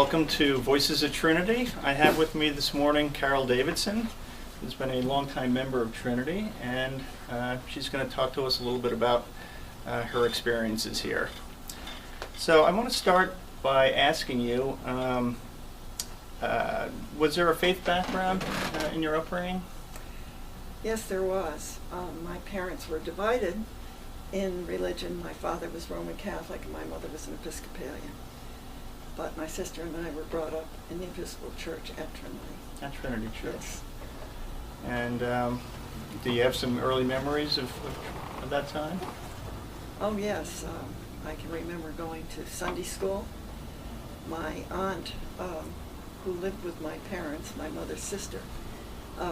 welcome to Voices of Trinity. I have with me this morning Carol Davidson, who's been a longtime member of Trinity, and she's going to talk to us a little bit about her experiences here. So I want to start by asking you, was there a faith background in your upbringing? Yes, there was. My parents were divided in religion. My father was Roman Catholic and my mother was an Episcopalian. But my sister and I were brought up in the Episcopal Church at Trinity. At Trinity Church. Yes. And do you have some early memories of that time? Oh yes, I can remember going to Sunday school. My aunt, who lived with my parents, my mother's sister,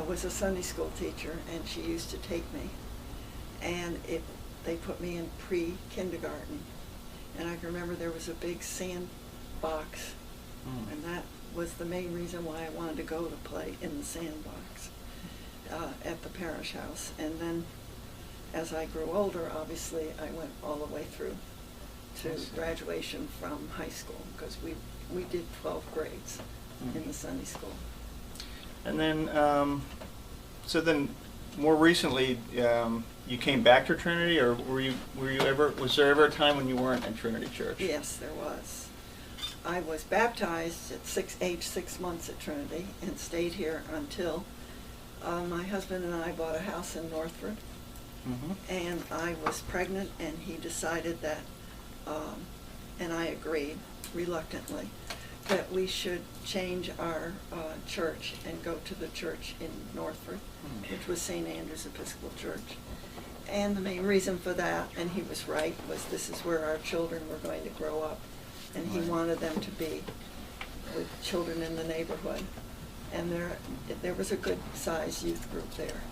was a Sunday school teacher, and she used to take me. And they put me in pre-kindergarten. And I can remember there was a big sand box, and that was the main reason why I wanted to go to play in the sandbox at the parish house. And then as I grew older, obviously I went all the way through to graduation from high school, because we did 12 grades in the Sunday school. And then, so then more recently, you came back to Trinity, or was there ever a time when you weren't at Trinity Church? Yes, there was. I was baptized at age 6 months at Trinity and stayed here until my husband and I bought a house in Northford. And I was pregnant, and he decided that, and I agreed reluctantly, that we should change our church and go to the church in Northford, which was St. Andrew's Episcopal Church. And the main reason for that, and he was right, was this is where our children were going to grow up, and he wanted them to be with children in the neighborhood. And there was a good sized youth group there.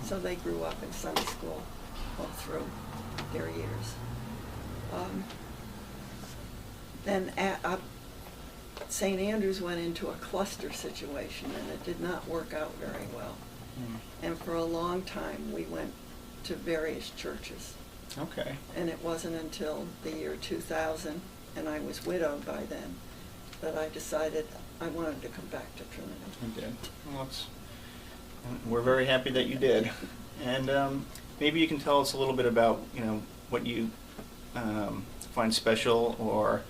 So they grew up in Sunday school all through their years. Then St. Andrews went into a cluster situation, and it did not work out very well. And for a long time we went to various churches. Okay. And it wasn't until the year 2000, and I was widowed by then, that I decided I wanted to come back to Trinity. You did. Well, we're very happy that you did. And maybe you can tell us a little bit about, what you find special, or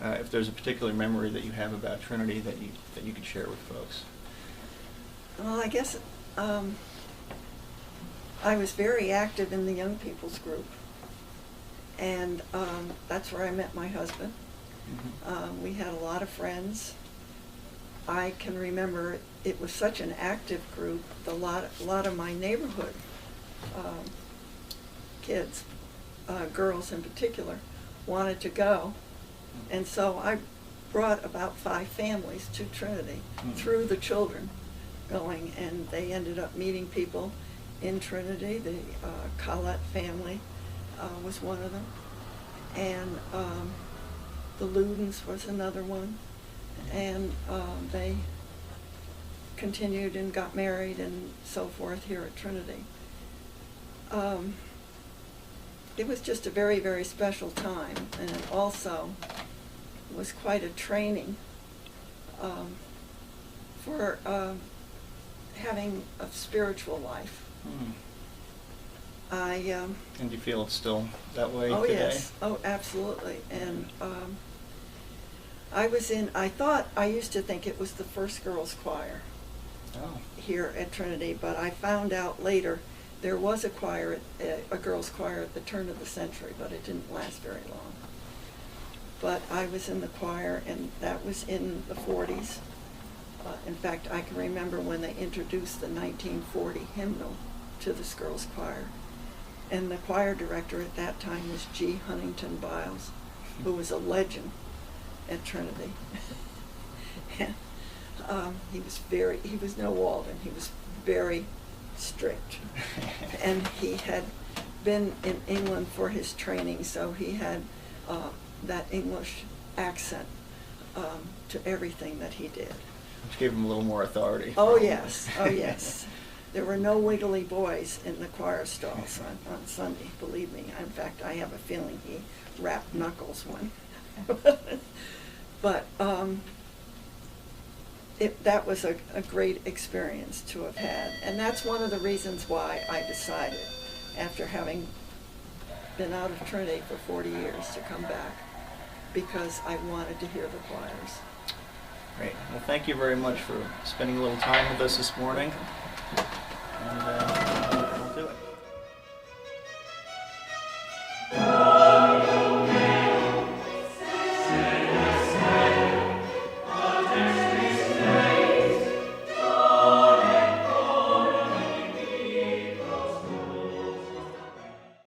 if there's a particular memory that you have about Trinity that you could share with folks. Well, I guess I was very active in the young people's group, and that's where I met my husband. We had a lot of friends. I can remember it was such an active group. A lot of my neighborhood kids, girls in particular, wanted to go, and so I brought about 5 families to Trinity through the children going, and they ended up meeting people in Trinity. The Collette family was one of them, and the Ludens was another one, and they continued and got married and so forth here at Trinity. It was just a very, very special time, and it also was quite a training for having a spiritual life. And do you feel it's still that way today? Oh yes, oh absolutely. And I used to think it was the first girls' choir here at Trinity, but I found out later there was a choir, a girls' choir at the turn of the century, but it didn't last very long. But I was in the choir, and that was in the 40s. In fact, I can remember when they introduced the 1940 hymnal to this girls' choir. And the choir director at that time was G. Huntington Biles, who was a legend at Trinity. And he was no Walden, he was very strict. And he had been in England for his training, so he had that English accent to everything that he did. Which gave him a little more authority. Oh yes, oh yes. There were no wiggly boys in the choir stalls on Sunday, believe me. In fact, I have a feeling he rapped knuckles one. But that was a great experience to have had. And that's one of the reasons why I decided, after having been out of Trinity for 40 years, to come back, because I wanted to hear the choirs. Great. Well, thank you very much for spending a little time with us this morning. And,